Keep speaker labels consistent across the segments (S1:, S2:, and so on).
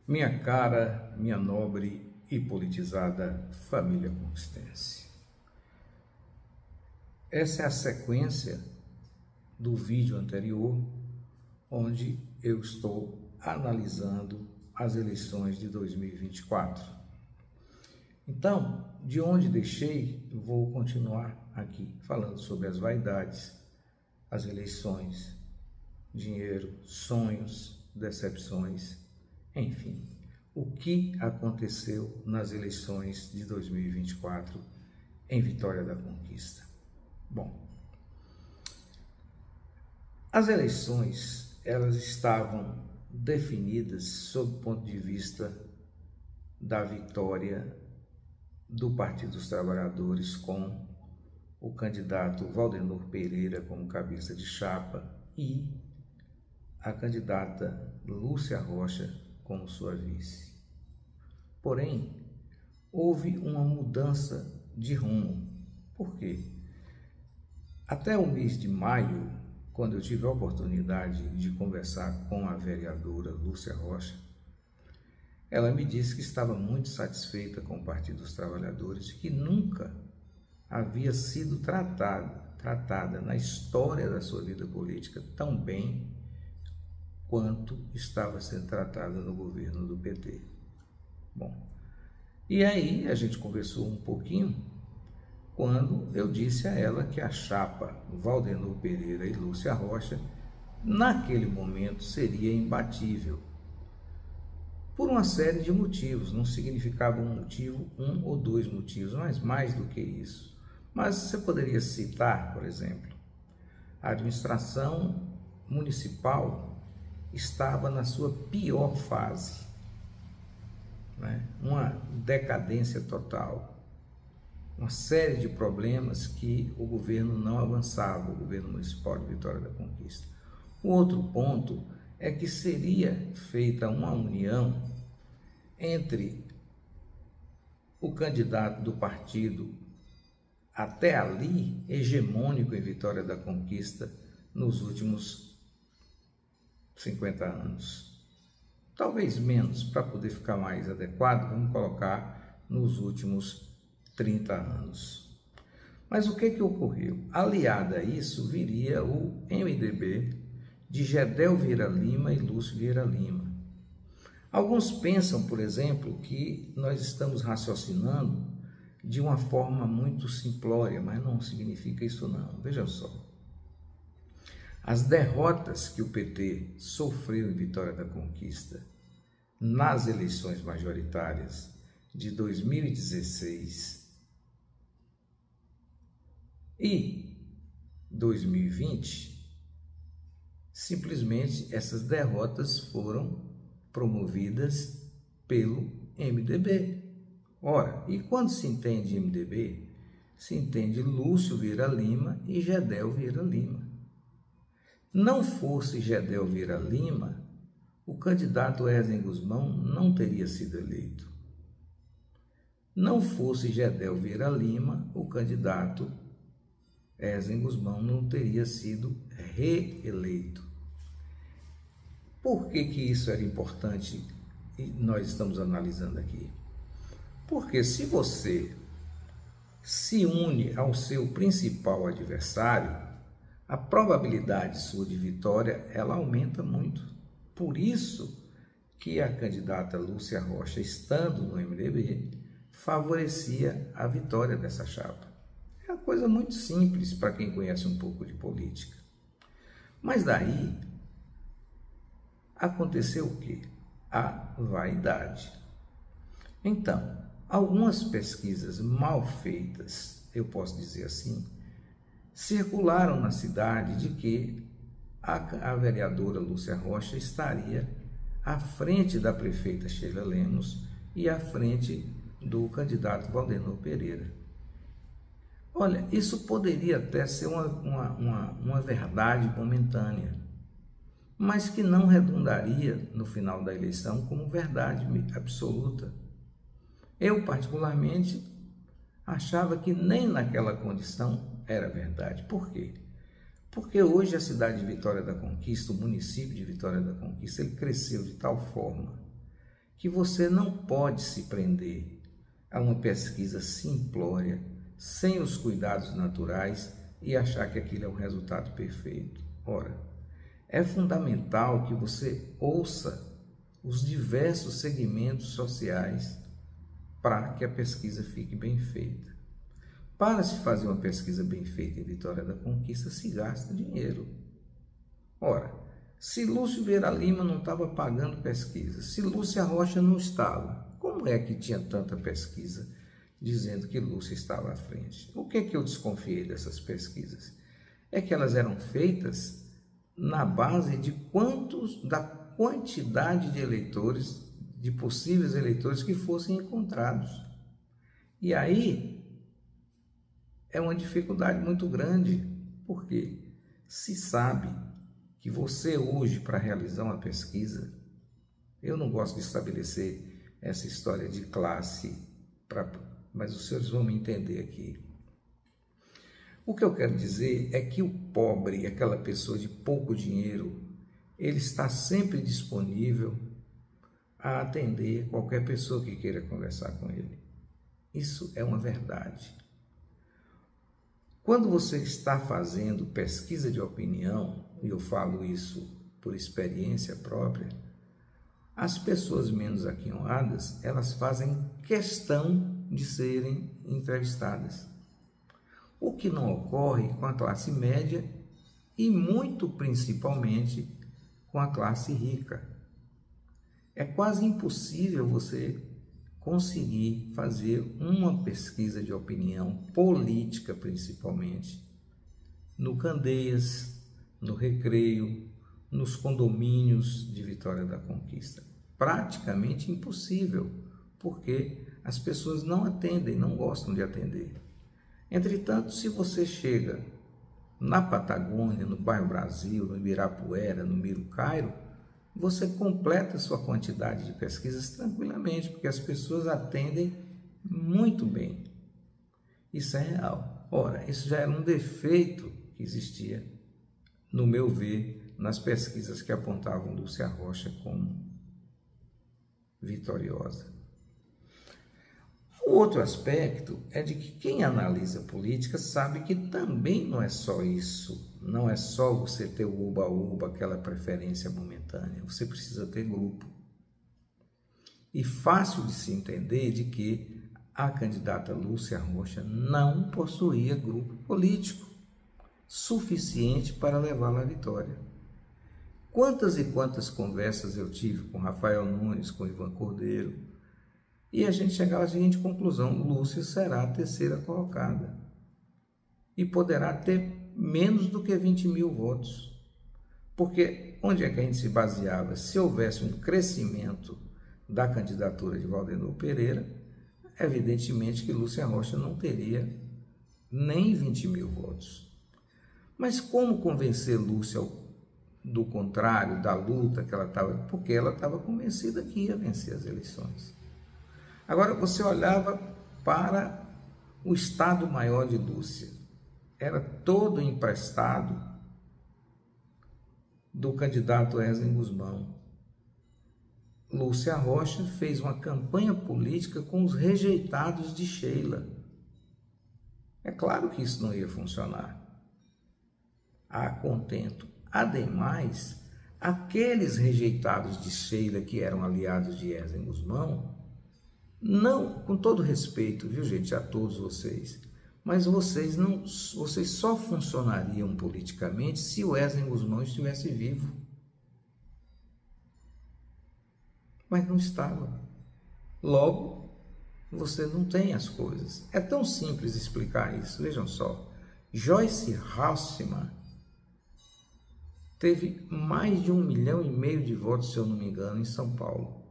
S1: Minha cara, minha nobre e politizada família conquistense. Essa é a sequência do vídeo anterior, onde eu estou analisando as eleições de 2024. Então, de onde deixei, eu vou continuar aqui falando sobre as vaidades, as eleições, dinheiro, sonhos, decepções, enfim, o que aconteceu nas eleições de 2024 em Vitória da Conquista. Bom, as eleições, elas estavam definidas sob o ponto de vista da vitória do Partido dos Trabalhadores com o candidato Valdenor Pereira como cabeça de chapa e a candidata Lúcia Rocha como sua vice. Porém, houve uma mudança de rumo. Por quê? Até o mês de maio, quando eu tive a oportunidade de conversar com a vereadora Lúcia Rocha, ela me disse que estava muito satisfeita com o Partido dos Trabalhadores, que nunca havia sido tratada na história da sua vida política tão bem quanto estava sendo tratada no governo do PT. Bom, e aí a gente conversou um pouquinho quando eu disse a ela que a chapa Valdenor Pereira e Lúcia Rocha, naquele momento, seria imbatível. Por uma série de motivos, não significava um motivo, um ou dois motivos, mas mais do que isso. Mas você poderia citar, por exemplo, a administração municipal estava na sua pior fase, né? Uma decadência total, uma série de problemas que o governo não avançava, o governo municipal de Vitória da Conquista. O outro ponto é que seria feita uma união entre o candidato do partido até ali hegemônico em Vitória da Conquista nos últimos 50 anos. Talvez menos, para poder ficar mais adequado, vamos colocar nos últimos 30 anos. Mas o que ocorreu? Aliado a isso, viria o MDB de Gedel Vieira Lima e Lúcio Vieira Lima. Alguns pensam, por exemplo, que nós estamos raciocinando de uma forma muito simplória, mas não significa isso não. Veja só. As derrotas que o PT sofreu em Vitória da Conquista nas eleições majoritárias de 2016 e 2020, simplesmente essas derrotas foram promovidas pelo MDB. Ora, e quando se entende MDB, se entende Lúcio Vieira Lima e Gedel Vieira Lima. Não fosse Gedel Vieira Lima, o candidato Erzen Guzmão não teria sido eleito. Não fosse Gedel Vieira Lima, o candidato Erzen Guzmão não teria sido reeleito. Por que isso era importante e nós estamos analisando aqui? Porque se você se une ao seu principal adversário, a probabilidade sua de vitória, ela aumenta muito. Por isso que a candidata Lúcia Rocha, estando no MDB, favorecia a vitória dessa chapa. É uma coisa muito simples para quem conhece um pouco de política. Mas daí aconteceu o quê? A vaidade. Então, algumas pesquisas mal feitas, eu posso dizer assim, circularam na cidade de que a vereadora Lúcia Rocha estaria à frente da prefeita Sheila Lemos e à frente do candidato Valdenor Pereira. Olha, isso poderia até ser uma verdade momentânea, mas que não redundaria no final da eleição como verdade absoluta. Eu, particularmente, achava que nem naquela condição era verdade. Por quê? Porque hoje a cidade de Vitória da Conquista, o município de Vitória da Conquista, ele cresceu de tal forma que você não pode se prender a uma pesquisa simplória, sem os cuidados naturais e achar que aquilo é um resultado perfeito. Ora, é fundamental que você ouça os diversos segmentos sociais para que a pesquisa fique bem feita. Para se fazer uma pesquisa bem feita em Vitória da Conquista, se gasta dinheiro. Ora, se Lúcio Vieira Lima não estava pagando pesquisa, se Lúcia Rocha não estava, como é que tinha tanta pesquisa dizendo que Lúcia estava à frente? O que é que eu desconfiei dessas pesquisas? É que elas eram feitas na base da quantidade de eleitores, de possíveis eleitores que fossem encontrados. E aí é uma dificuldade muito grande, porque se sabe que você hoje, para realizar uma pesquisa, eu não gosto de estabelecer essa história de classe, mas os senhores vão me entender aqui. O que eu quero dizer é que o pobre, aquela pessoa de pouco dinheiro, ele está sempre disponível a atender qualquer pessoa que queira conversar com ele. Isso é uma verdade. Quando você está fazendo pesquisa de opinião, e eu falo isso por experiência própria, as pessoas menos aquinhoadas, elas fazem questão de serem entrevistadas. O que não ocorre com a classe média e muito principalmente com a classe rica. É quase impossível você conseguir fazer uma pesquisa de opinião política, principalmente, no Candeias, no Recreio, nos condomínios de Vitória da Conquista. Praticamente impossível, porque as pessoas não atendem, não gostam de atender. Entretanto, se você chega na Patagônia, no Bairro Brasil, no Ibirapuera, no Miro Cairo, você completa sua quantidade de pesquisas tranquilamente, porque as pessoas atendem muito bem. Isso é real. Ora, isso já era um defeito que existia, no meu ver, nas pesquisas que apontavam Lúcia Rocha como vitoriosa. O outro aspecto é de que quem analisa política sabe que também não é só isso, não é só você ter o uba-uba, aquela preferência momentânea, você precisa ter grupo. E fácil de se entender de que a candidata Lúcia Rocha não possuía grupo político suficiente para levá-la à vitória. Quantas e quantas conversas eu tive com Rafael Nunes, com Ivan Cordeiro, e a gente chegava à seguinte conclusão: Lúcia será a terceira colocada e poderá ter menos do que 20 mil votos. Porque onde é que a gente se baseava? Se houvesse um crescimento da candidatura de Valdenor Pereira, evidentemente que Lúcia Rocha não teria nem 20 mil votos. Mas como convencer Lúcia do contrário, da luta que ela estava? Porque ela estava convencida que ia vencer as eleições. Agora, você olhava para o Estado-Maior de Lúcia. Era todo emprestado do candidato Wesley Guzmão. Lúcia Rocha fez uma campanha política com os rejeitados de Sheila. É claro que isso não ia funcionar a contento. Ademais, aqueles rejeitados de Sheila que eram aliados de Wesley Guzmão, não, com todo respeito, viu, gente, a todos vocês, mas vocês só funcionariam politicamente se o Wesley Guzmão estivesse vivo. Mas não estava. Logo, você não tem as coisas. É tão simples explicar isso. Vejam só. Joyce Halsemann teve mais de 1,5 milhão de votos, se eu não me engano, em São Paulo,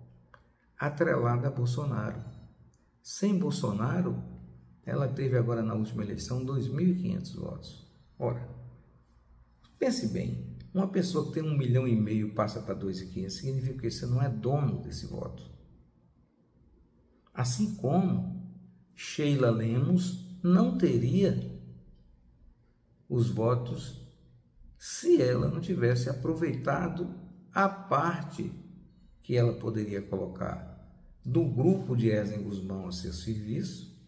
S1: atrelada a Bolsonaro. Sem Bolsonaro, ela teve agora na última eleição 2.500 votos. Ora, pense bem, uma pessoa que tem 1,5 milhão passa para 2.500, significa que você não é dono desse voto. Assim como Sheila Lemos não teria os votos se ela não tivesse aproveitado a parte que ela poderia colocar do grupo de Esdras Guzmão a seu serviço,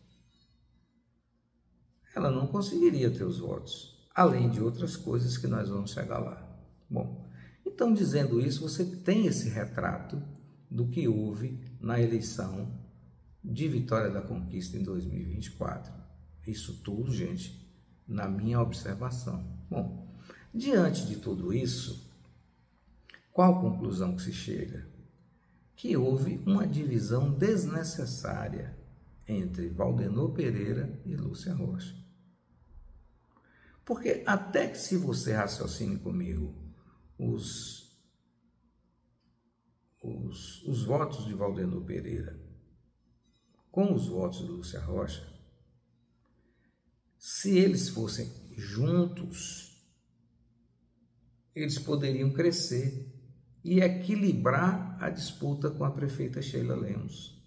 S1: ela não conseguiria ter os votos, além de outras coisas que nós vamos chegar lá. Bom, então, dizendo isso, você tem esse retrato do que houve na eleição de Vitória da Conquista em 2024. Isso tudo, gente, na minha observação. Bom, diante de tudo isso, qual conclusão que se chega? Que houve uma divisão desnecessária entre Valdenor Pereira e Lúcia Rocha. Porque até que, se você raciocine comigo, os votos de Valdenor Pereira com os votos de Lúcia Rocha, se eles fossem juntos, eles poderiam crescer e equilibrar a disputa com a prefeita Sheila Lemos.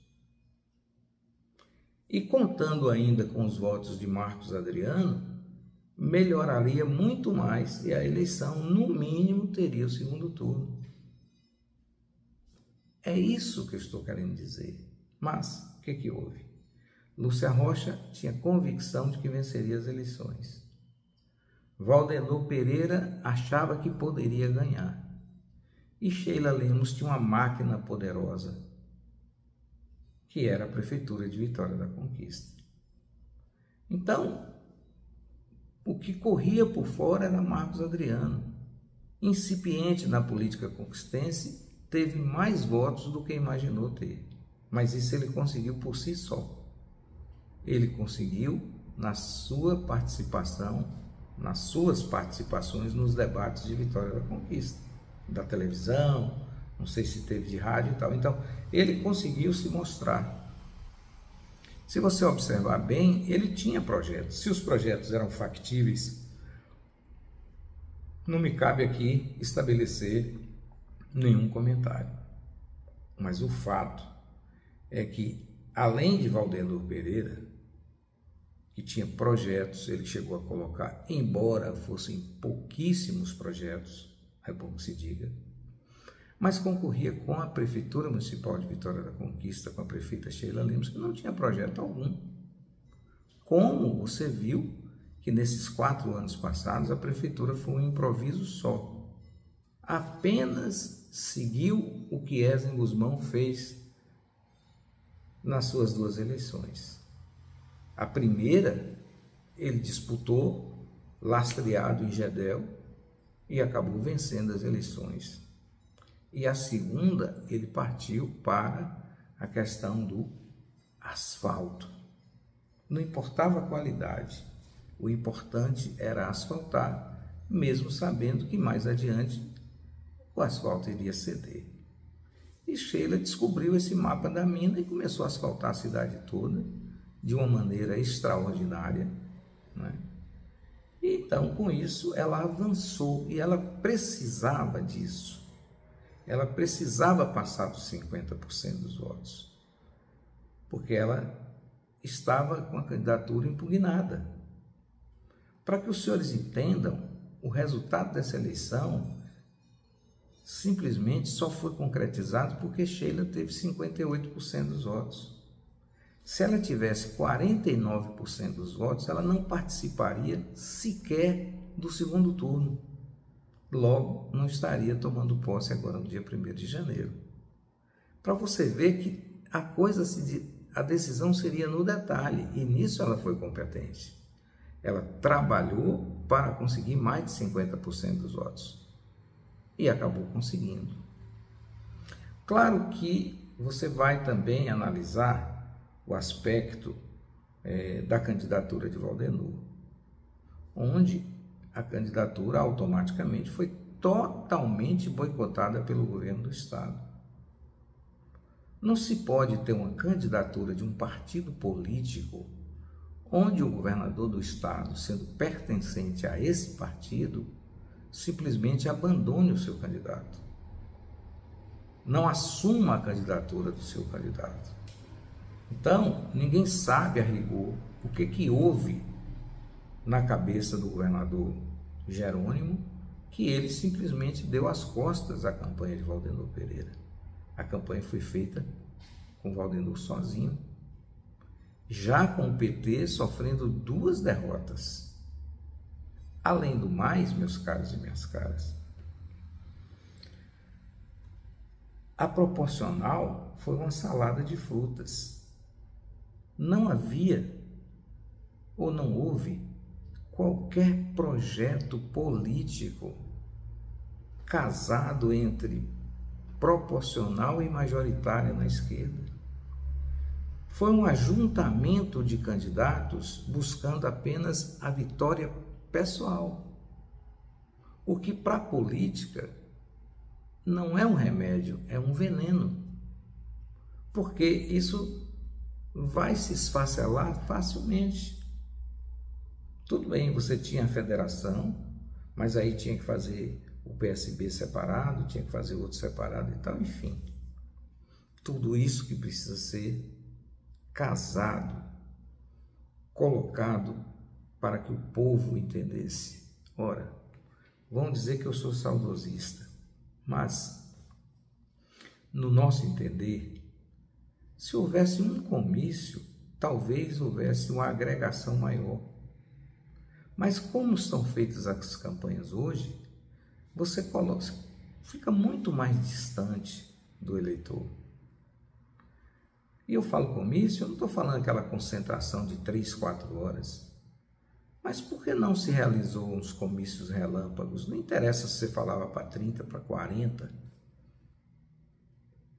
S1: E contando ainda com os votos de Marcos Adriano, melhoraria muito mais e a eleição, no mínimo, teria o segundo turno. É isso que eu estou querendo dizer. Mas, o que houve? Lúcia Rocha tinha convicção de que venceria as eleições. Valdenor Pereira achava que poderia ganhar. E Sheila Lemos tinha uma máquina poderosa, que era a Prefeitura de Vitória da Conquista. Então, o que corria por fora era Marcos Adriano. Incipiente na política conquistense, teve mais votos do que imaginou ter. Mas isso ele conseguiu por si só. Ele conseguiu na sua participação, nas suas participações nos debates de Vitória da Conquista, da televisão, não sei se teve de rádio e tal. Então, ele conseguiu se mostrar. Se você observar bem, ele tinha projetos. Se os projetos eram factíveis, não me cabe aqui estabelecer nenhum comentário. Mas o fato é que, além de Valdenor Pereira, que tinha projetos, ele chegou a colocar, embora fossem pouquíssimos projetos, é bom que se diga, mas concorria com a Prefeitura Municipal de Vitória da Conquista, com a prefeita Sheila Lemos, que não tinha projeto algum. Como você viu que nesses 4 anos passados a prefeitura foi um improviso só. Apenas seguiu o que Esdras Guzmão fez nas suas 2 eleições. A primeira, ele disputou, lastreado em Gedel, e acabou vencendo as eleições. E a segunda, ele partiu para a questão do asfalto. Não importava a qualidade, o importante era asfaltar, mesmo sabendo que mais adiante o asfalto iria ceder. E Sheila descobriu esse mapa da mina e começou a asfaltar a cidade toda de uma maneira extraordinária, né? E então, com isso, ela avançou e ela precisava disso. Ela precisava passar dos 50% dos votos, porque ela estava com a candidatura impugnada. Para que os senhores entendam, o resultado dessa eleição simplesmente só foi concretizado porque Sheila teve 58% dos votos. Se ela tivesse 49% dos votos, ela não participaria sequer do segundo turno. Logo, não estaria tomando posse agora no dia 1º de janeiro. Para você ver que a decisão seria no detalhe, e nisso ela foi competente. Ela trabalhou para conseguir mais de 50% dos votos e acabou conseguindo. Claro que você vai também analisar o aspecto da candidatura de Valdenor, onde a candidatura automaticamente foi totalmente boicotada pelo governo do estado. Não se pode ter uma candidatura de um partido político onde o governador do estado, sendo pertencente a esse partido, simplesmente abandone o seu candidato. Não assuma a candidatura do seu candidato. Então, ninguém sabe a rigor o que houve na cabeça do governador Jerônimo, que ele simplesmente deu as costas à campanha de Valdenor Pereira. A campanha foi feita com Valdenor sozinho, já com o PT sofrendo 2 derrotas. Além do mais, meus caros e minhas caras, a proporcional foi uma salada de frutas. Não havia ou não houve qualquer projeto político casado entre proporcional e majoritária na esquerda. Foi um ajuntamento de candidatos buscando apenas a vitória pessoal, o que para a política não é um remédio, é um veneno, porque isso vai se esfacelar facilmente. Tudo bem, você tinha a federação, mas aí tinha que fazer o PSB separado, tinha que fazer outro separado e tal, enfim. Tudo isso que precisa ser casado, colocado para que o povo entendesse. Ora, vão dizer que eu sou saudosista, mas, no nosso entender, se houvesse um comício, talvez houvesse uma agregação maior. Mas como são feitas as campanhas hoje, você fica muito mais distante do eleitor. E eu falo comício, eu não estou falando aquela concentração de 3, 4 horas. Mas por que não se realizou uns comícios relâmpagos? Não interessa se você falava para 30, para 40.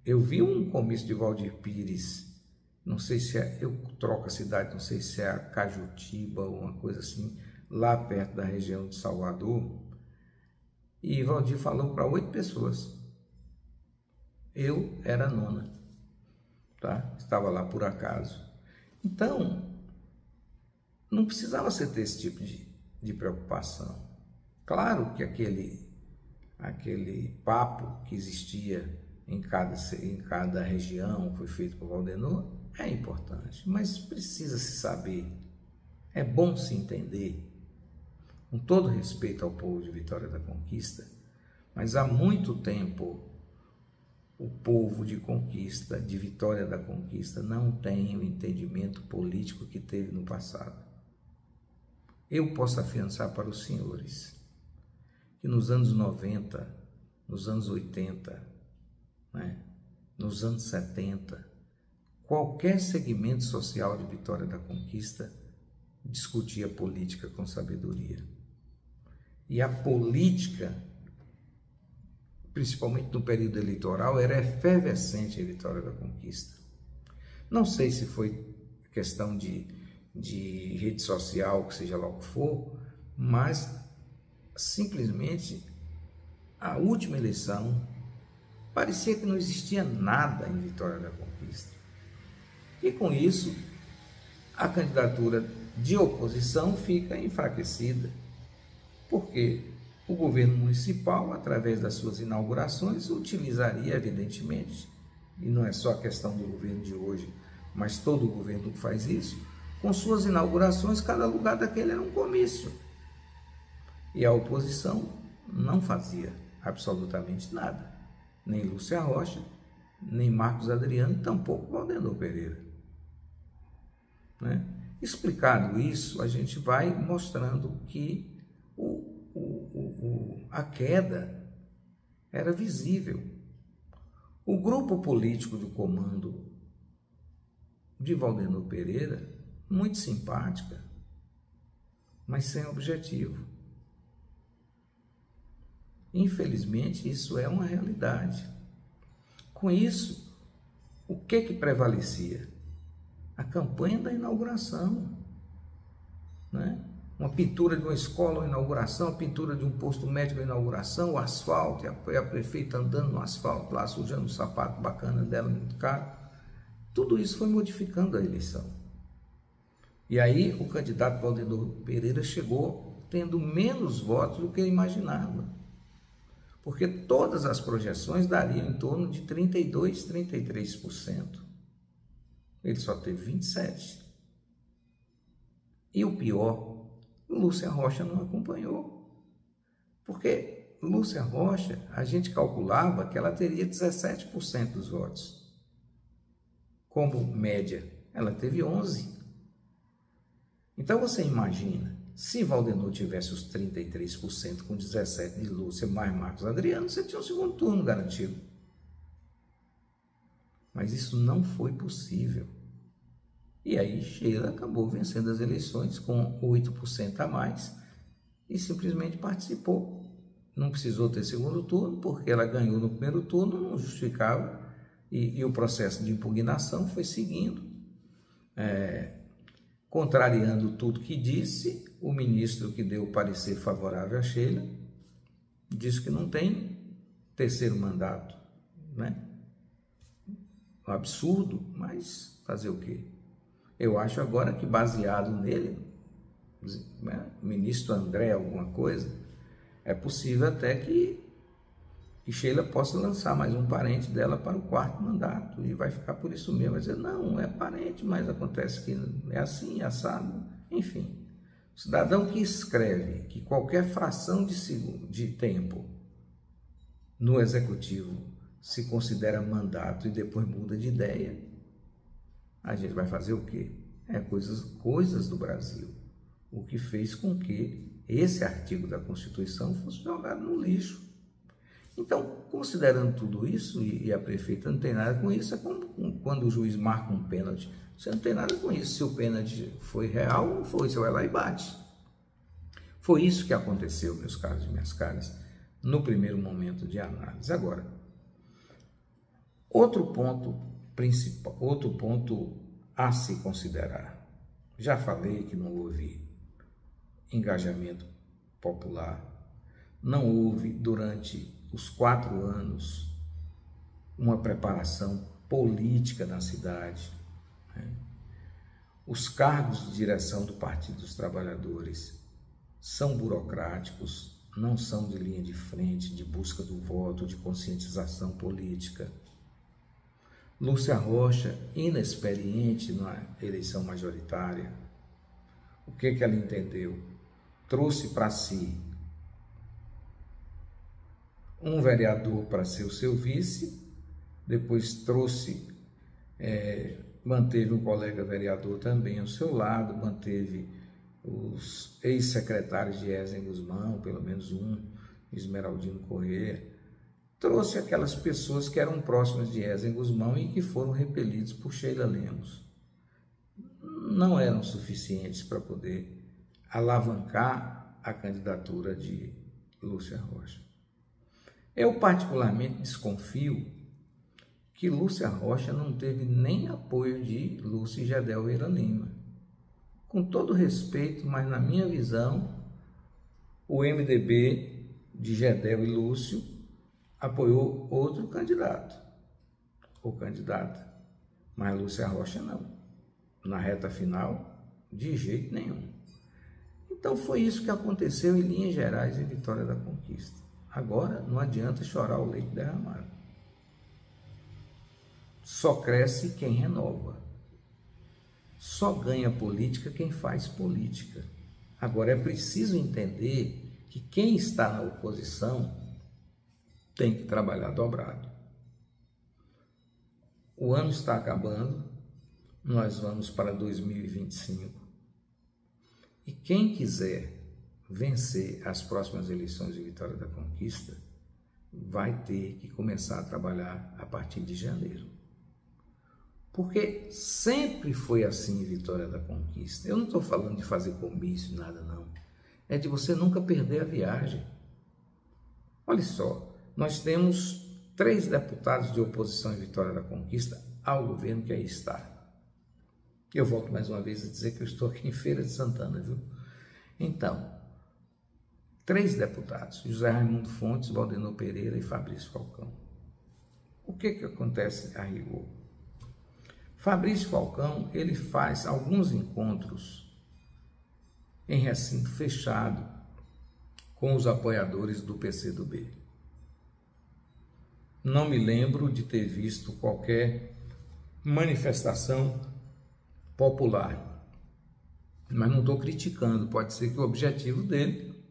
S1: Eu vi um comício de Valdir Pires, não sei se é, eu troco a cidade, não sei se é a Cajutiba ou uma coisa assim, lá perto da região de Salvador, e Valdir falou para 8 pessoas. Eu era a 9ª, tá? Estava lá por acaso. Então, não precisava você ter esse tipo de preocupação. Claro que aquele papo que existia em cada região, foi feito por Valdenor, é importante, mas precisa se saber, é bom se entender, com todo respeito ao povo de Vitória da Conquista, mas há muito tempo o povo de Conquista, de Vitória da Conquista, não tem o entendimento político que teve no passado. Eu posso afiançar para os senhores que nos anos 90, nos anos 80, nos anos 70, qualquer segmento social de Vitória da Conquista discutia política com sabedoria. E a política, principalmente no período eleitoral, era efervescente em Vitória da Conquista. Não sei se foi questão de rede social, que seja lá o que for, mas simplesmente a última eleição parecia que não existia nada em Vitória da Conquista. E com isso, a candidatura de oposição fica enfraquecida, porque o governo municipal, através das suas inaugurações, utilizaria, evidentemente, e não é só a questão do governo de hoje, mas todo o governo faz isso, com suas inaugurações, cada lugar daquele era um comício. E a oposição não fazia absolutamente nada. Nem Lúcia Rocha, nem Marcos Adriano, e tampouco Valdenor Pereira. Explicado isso, a gente vai mostrando que a queda era visível. O grupo político de comando de Valdenor Pereira, muito simpática, mas sem objetivo. Infelizmente, isso é uma realidade. Com isso, o que prevalecia? A campanha da inauguração, Uma pintura de uma escola, uma inauguração, a pintura de um posto médico, uma inauguração, o asfalto, e a prefeita andando no asfalto lá, sujando um sapato bacana dela, muito caro. Tudo isso foi modificando a eleição. E aí o candidato Valdenor Pereira chegou tendo menos votos do que imaginava, porque todas as projeções dariam em torno de 32%, 33%. Ele só teve 27%. E o pior, Lúcia Rocha não acompanhou, porque Lúcia Rocha, a gente calculava que ela teria 17% dos votos. Como média, ela teve 11%. Então você imagina, se Valdenor tivesse os 33% com 17% de Lúcia mais Marcos Adriano, você tinha um segundo turno garantido. Mas isso não foi possível. E aí Sheila acabou vencendo as eleições com 8% a mais e simplesmente participou. Não precisou ter segundo turno, porque ela ganhou no primeiro turno, não justificava, e o processo de impugnação foi seguindo. Contrariando tudo que disse, o ministro que deu o parecer favorável a Sheila disse que não tem terceiro mandato, né? Um absurdo, mas fazer o quê? Eu acho agora que, baseado nele, né, ministro André alguma coisa, é possível até que Sheila possa lançar mais um parente dela para o quarto mandato, e vai ficar por isso mesmo, vai dizer, não, é parente, mas acontece que é assim, assado, enfim. O cidadão que escreve que qualquer fração de tempo no executivo se considera mandato e depois muda de ideia, a gente vai fazer o quê? Coisas do Brasil, o que fez com que esse artigo da Constituição fosse jogado no lixo. Então, considerando tudo isso, e a prefeita não tem nada com isso, é como quando o juiz marca um pênalti. Você não tem nada com isso, se o pênalti foi real ou não foi, você vai lá e bate. Foi isso que aconteceu, meus caros e minhas caras, no primeiro momento de análise. Agora, outro ponto principal, outro ponto a se considerar. Já falei que não houve engajamento popular, não houve durante os 4 anos uma preparação política na cidade, né? Os cargos de direção do Partido dos Trabalhadores são burocráticos, não são de linha de frente, de busca do voto, de conscientização política. Lúcia Rocha, inexperiente na eleição majoritária, o que ela entendeu? Trouxe para si um vereador para ser o seu vice, depois manteve um colega vereador também ao seu lado, manteve os ex-secretários de Ezen Guzmão, pelo menos um, Esmeraldino Corrêa, trouxe aquelas pessoas que eram próximas de Ezen Guzmão e que foram repelidos por Sheila Lemos. Não eram suficientes para poder alavancar a candidatura de Lúcia Rocha. Eu particularmente desconfio que Lúcia Rocha não teve nem apoio de Lúcia Gedel Vieira Lima. Com todo respeito, mas na minha visão, o MDB de Gedel e Lúcio apoiou outro candidato, ou candidata, mas Lúcia Rocha não. Na reta final, de jeito nenhum. Então foi isso que aconteceu em linhas gerais em Vitória da Conquista. Agora não adianta chorar o leite derramado. Só cresce quem renova. Só ganha política quem faz política. Agora é preciso entender que quem está na oposição tem que trabalhar dobrado. O ano está acabando, nós vamos para 2025. E quem quiser vencer as próximas eleições de Vitória da Conquista vai ter que começar a trabalhar a partir de janeiro. Porque sempre foi assim em Vitória da Conquista. Eu não estou falando de fazer comício, nada não. É de você nunca perder a viagem. Olha só, nós temos 3 deputados de oposição em Vitória da Conquista ao governo que aí está. Eu volto mais uma vez a dizer que eu estou aqui em Feira de Santana, viu? Então, 3 deputados, José Raimundo Fontes, Valdenor Pereira e Fabrício Falcão. O que acontece a rigor? Fabrício Falcão, ele faz alguns encontros em recinto fechado com os apoiadores do PCdoB. Não me lembro de ter visto qualquer manifestação popular, mas não estou criticando, pode ser que o objetivo dele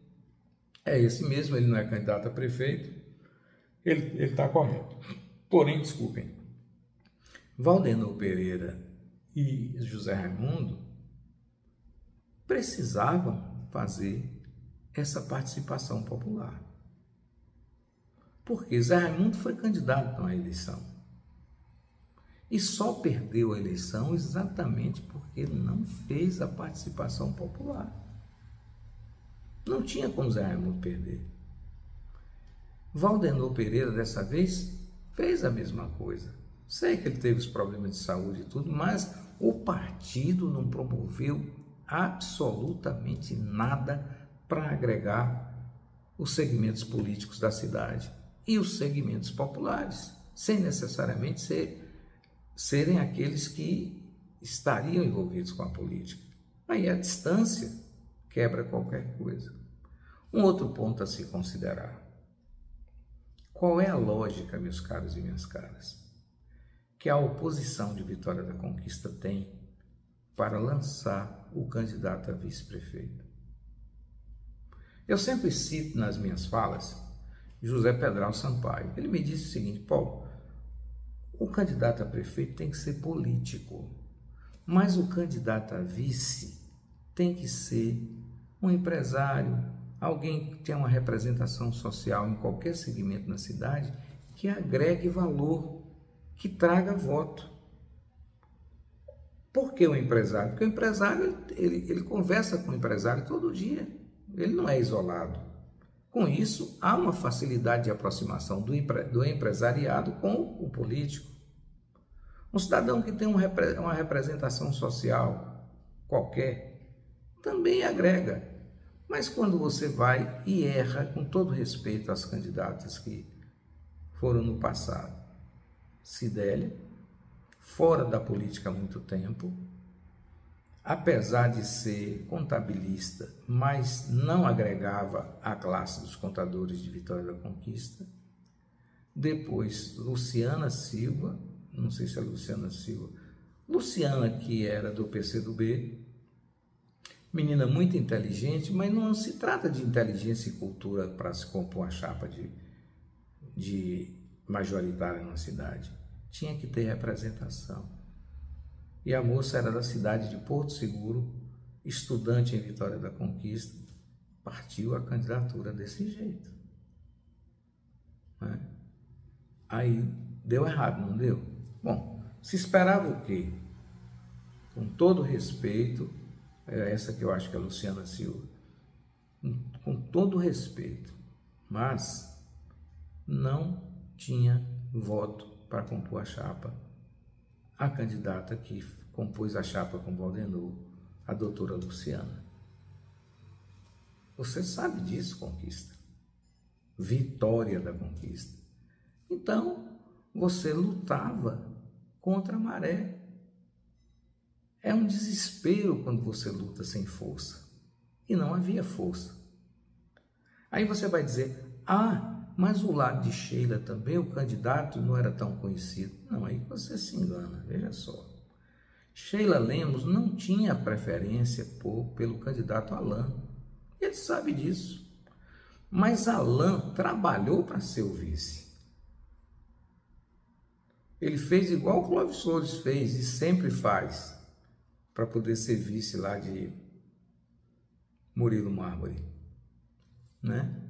S1: É esse mesmo, ele não é candidato a prefeito, ele está correto. Porém, desculpem, Valdenor Pereira e José Raimundo precisavam fazer essa participação popular. Porque Zé Raimundo foi candidato à eleição. E só perdeu a eleição exatamente porque ele não fez a participação popular. Não tinha como Zé Raimundo perder. Valdenor Pereira, dessa vez, fez a mesma coisa. Sei que ele teve os problemas de saúde e tudo, mas o partido não promoveu absolutamente nada para agregar os segmentos políticos da cidade e os segmentos populares, sem necessariamente serem aqueles que estariam envolvidos com a política. Aí a distância quebra qualquer coisa. Um outro ponto a se considerar. Qual é a lógica, meus caros e minhas caras, que a oposição de Vitória da Conquista tem para lançar o candidato a vice-prefeito? Eu sempre cito nas minhas falas José Pedral Sampaio. Ele me disse o seguinte: Paulo, o candidato a prefeito tem que ser político, mas o candidato a vice tem que ser um empresário, alguém que tenha uma representação social em qualquer segmento na cidade, que agregue valor, que traga voto. Por que o empresário? Porque o empresário ele conversa com o empresário todo dia, ele não é isolado. Com isso, há uma facilidade de aproximação do empresariado com o político. Um cidadão que tem uma representação social qualquer também agrega. Mas quando você vai e erra, com todo respeito às candidatas que foram no passado, Cidélia, fora da política há muito tempo, apesar de ser contabilista, mas não agregava a classe dos contadores de Vitória da Conquista. Depois, Luciana Silva, não sei se é Luciana Silva, Luciana, que era do PCdoB, menina muito inteligente, mas não se trata de inteligência e cultura para se compor a chapa de majoritária na cidade. Tinha que ter representação. E a moça era da cidade de Porto Seguro, estudante em Vitória da Conquista, partiu a candidatura desse jeito. Né? Aí deu errado, não deu? Bom, se esperava o quê? Com todo respeito, essa que eu acho que é a Luciana Silva, com todo respeito, mas não tinha voto para compor a chapa. A candidata que compôs a chapa com Valdenor, a doutora Luciana. Você sabe disso, Conquista. Vitória da Conquista. Então, você lutava contra a maré. É um desespero quando você luta sem força. E não havia força. Aí você vai dizer, mas o lado de Sheila também, o candidato não era tão conhecido. Não, aí você se engana, veja só. Sheila Lemos não tinha preferência pelo candidato Alain. Ele sabe disso. Mas Alain trabalhou para ser o vice. Ele fez igual o Clóvis Flores fez e sempre faz, para poder ser vice lá de Murilo Mármore, né?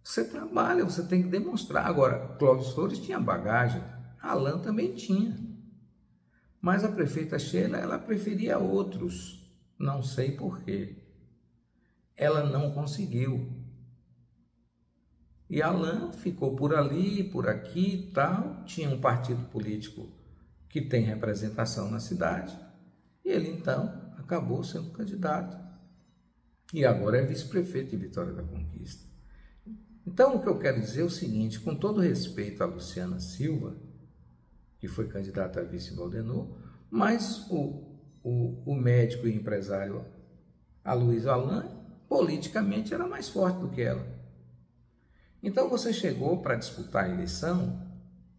S1: Você trabalha, você tem que demonstrar. Agora, Clóvis Flores tinha bagagem, Alain também tinha. Mas a prefeita Sheila, ela preferia outros, não sei porquê. Ela não conseguiu. E Alain ficou por ali, por aqui e tal. Tinha um partido político que tem representação na cidade. E ele, então, acabou sendo candidato. E agora é vice-prefeito de Vitória da Conquista. Então, o que eu quero dizer é o seguinte, com todo respeito a Luciana Silva, que foi candidata a vice-Valdenor, mas o médico e empresário Aloysio Alain, politicamente, era mais forte do que ela. Então, você chegou para disputar a eleição,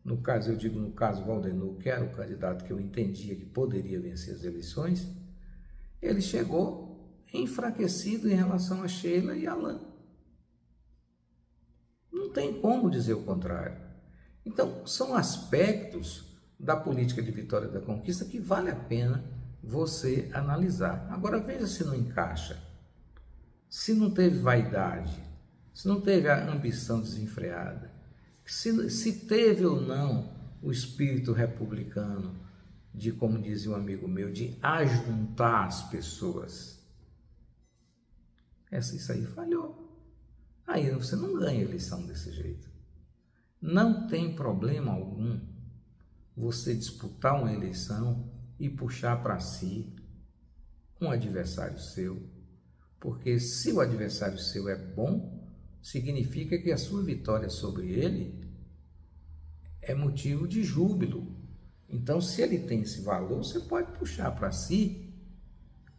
S1: no caso Valdenor, que era o candidato que eu entendia que poderia vencer as eleições, ele chegou enfraquecido em relação a Sheila e Alain. Não tem como dizer o contrário. Então, são aspectos da política de Vitória da Conquista que vale a pena você analisar. Agora, veja se não encaixa, se não teve vaidade, se não teve a ambição desenfreada, se teve ou não o espírito republicano de, como dizia um amigo meu, de ajuntar as pessoas. Isso aí falhou. Aí você não ganha eleição desse jeito. Não tem problema algum você disputar uma eleição e puxar para si um adversário seu, porque se o adversário seu é bom, significa que a sua vitória sobre ele é motivo de júbilo. Então, se ele tem esse valor, você pode puxar para si,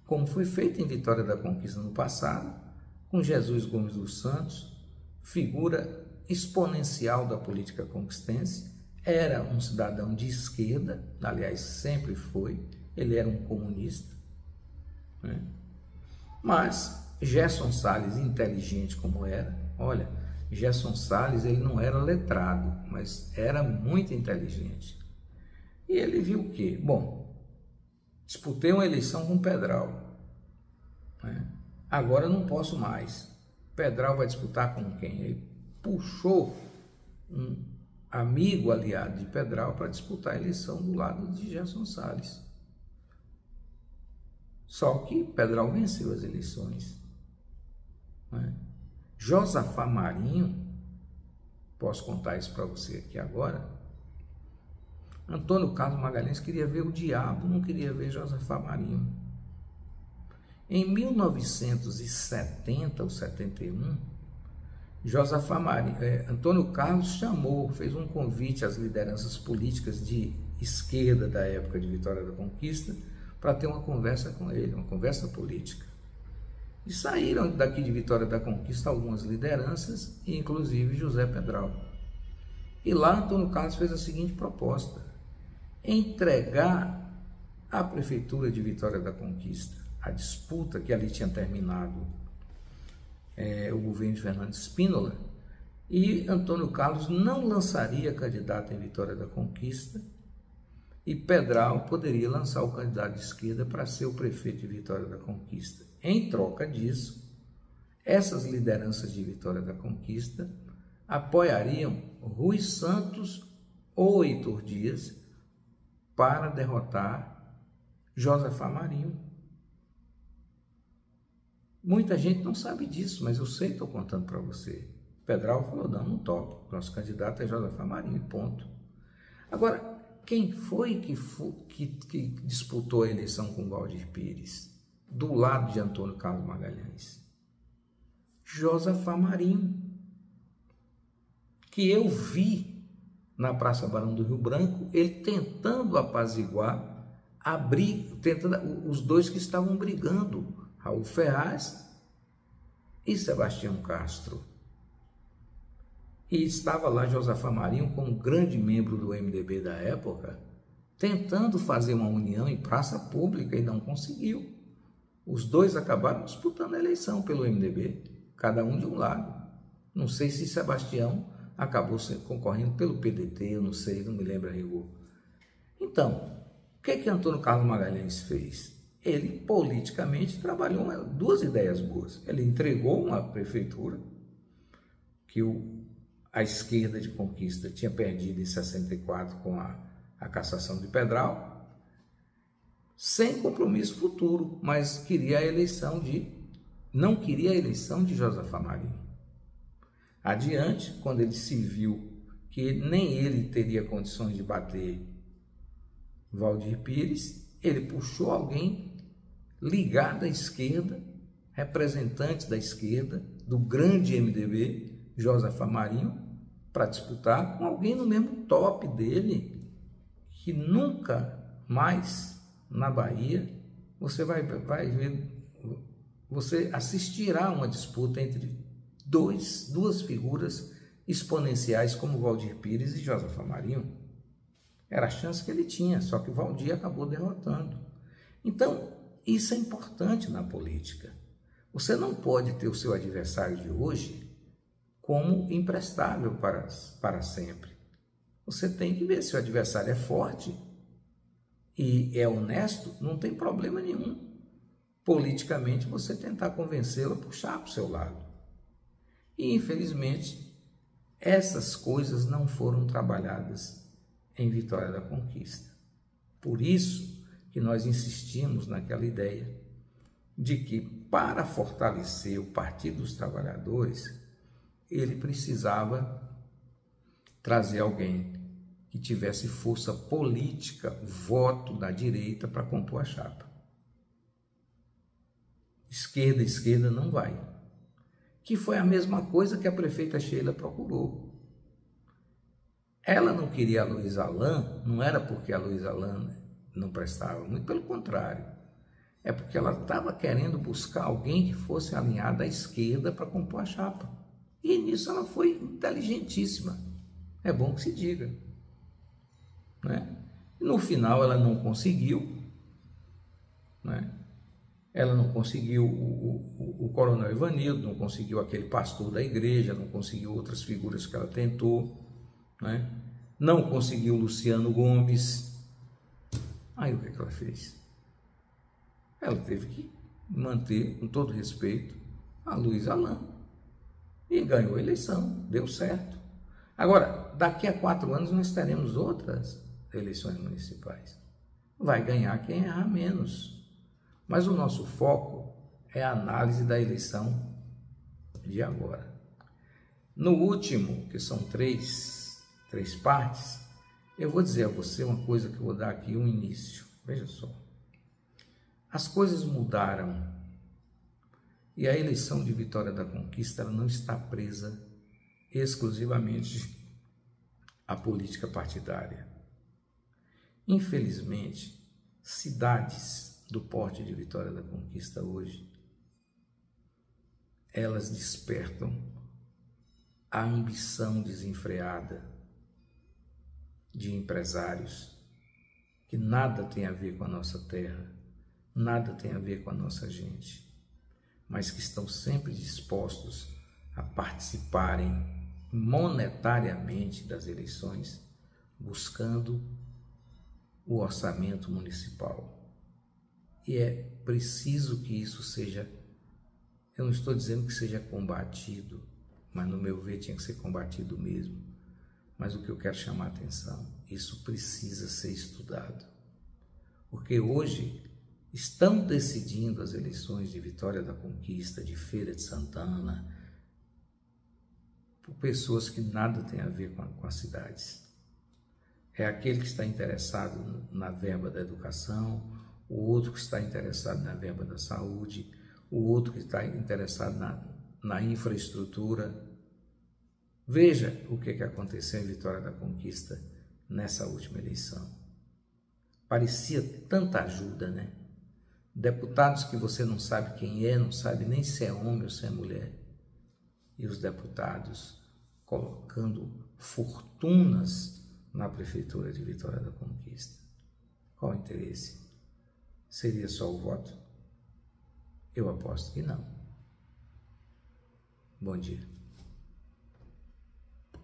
S1: como foi feito em Vitória da Conquista no passado, com Jesus Gomes dos Santos, figura exponencial da política conquistense. Era um cidadão de esquerda, aliás, sempre foi, ele era um comunista, né? Mas Gerson Salles, inteligente como era, olha, Gerson Salles, ele não era letrado, mas era muito inteligente. E ele viu o quê? Bom, disputei uma eleição com Pedral, né? Agora não posso mais. Pedral vai disputar com quem? Ele puxou um amigo aliado de Pedral para disputar a eleição do lado de Gerson Salles. Só que Pedral venceu as eleições, né? Josafá Marinho, posso contar isso para você aqui agora, Antônio Carlos Magalhães queria ver o diabo, não queria ver Josafá Marinho. Em 1970 ou 71, Antônio Carlos fez um convite às lideranças políticas de esquerda da época de Vitória da Conquista para ter uma conversa com ele, uma conversa política. E saíram daqui de Vitória da Conquista algumas lideranças, inclusive José Pedral. E lá Antônio Carlos fez a seguinte proposta: entregar à Prefeitura de Vitória da Conquista a disputa que ali tinha terminado o governo de Fernando Spínola, e Antônio Carlos não lançaria candidato em Vitória da Conquista, e Pedral poderia lançar o candidato de esquerda para ser o prefeito de Vitória da Conquista. Em troca disso, essas lideranças de Vitória da Conquista apoiariam Rui Santos ou Heitor Dias para derrotar Josafá Marinho. Muita gente não sabe disso, mas eu sei, estou contando para você. Pedral falou: não topo, nosso candidato é Josafá Marinho, e ponto. Agora, quem foi que disputou a eleição com Valdir Pires, do lado de Antônio Carlos Magalhães? Josafá Marinho, que eu vi na Praça Barão do Rio Branco, ele tentando apaziguar, os dois que estavam brigando, Raul Ferraz e Sebastião Castro. E estava lá Josafá Marinho como grande membro do MDB da época, tentando fazer uma união em praça pública e não conseguiu. Os dois acabaram disputando a eleição pelo MDB, cada um de um lado. Não sei se Sebastião acabou concorrendo pelo PDT, eu não sei, não me lembro a rigor. Então, o que Antônio Carlos Magalhães fez? Ele politicamente trabalhou duas ideias boas. Ele entregou uma prefeitura que a esquerda de Conquista tinha perdido em 64 com a cassação de Pedral, sem compromisso futuro, mas não queria a eleição de Josafá Marinho. Adiante, quando ele se viu que nem ele teria condições de bater Valdir Pires, ele puxou alguém ligado à esquerda, representante da esquerda, do grande MDB, Josafá Marinho, para disputar com alguém no mesmo top dele, que nunca mais na Bahia você vai ver, você assistirá a uma disputa entre duas figuras exponenciais como Valdir Pires e Josafá Marinho. Era a chance que ele tinha, só que Valdir acabou derrotando. Então, isso é importante na política. Você não pode ter o seu adversário de hoje como imprestável para sempre. Você tem que ver se o adversário é forte e é honesto, não tem problema nenhum. Politicamente, você tentar convencê-lo a puxar para o seu lado. E, infelizmente, essas coisas não foram trabalhadas em Vitória da Conquista. Por isso que nós insistimos naquela ideia de que, para fortalecer o Partido dos Trabalhadores, ele precisava trazer alguém que tivesse força política, voto da direita para compor a chapa. Esquerda não vai. Que foi a mesma coisa que a prefeita Sheila procurou. Ela não queria a Luiza Alain, não era porque a Luiza Alain não prestava, muito pelo contrário. É porque ela estava querendo buscar alguém que fosse alinhado à esquerda para compor a chapa. E nisso ela foi inteligentíssima. É bom que se diga. Né? No final ela não conseguiu, né? Ela não conseguiu o coronel Ivanildo, não conseguiu aquele pastor da igreja, não conseguiu outras figuras que ela tentou, né? Não conseguiu Luciano Gomes. Aí o que ela fez? Ela teve que manter, com todo respeito, a Luiza Alain. E ganhou a eleição, deu certo. Agora, daqui a 4 anos nós teremos outras eleições municipais. Vai ganhar quem errar menos. Mas o nosso foco é a análise da eleição de agora. No último, que são três partes, eu vou dizer a você uma coisa que eu vou dar aqui um início. Veja só. As coisas mudaram e a eleição de Vitória da Conquista ela não está presa exclusivamente à política partidária. Infelizmente, cidades do porte de Vitória da Conquista hoje, elas despertam a ambição desenfreada de empresários que nada tem a ver com a nossa terra, nada tem a ver com a nossa gente, mas que estão sempre dispostos a participarem monetariamente das eleições, buscando o orçamento municipal. E é preciso que isso seja, eu não estou dizendo que seja combatido, mas no meu ver tinha que ser combatido mesmo. Mas o que eu quero chamar a atenção, isso precisa ser estudado. Porque hoje estão decidindo as eleições de Vitória da Conquista, de Feira de Santana, por pessoas que nada têm a ver com as cidades. É aquele que está interessado na verba da educação, o outro que está interessado na verba da saúde, o outro que está interessado na infraestrutura. Veja o que aconteceu em Vitória da Conquista nessa última eleição. Parecia tanta ajuda, né? Deputados que você não sabe quem é, não sabe nem se é homem ou se é mulher. E os deputados colocando fortunas na prefeitura de Vitória da Conquista. Qual o interesse? Seria só o voto? Eu aposto que não. Bom dia.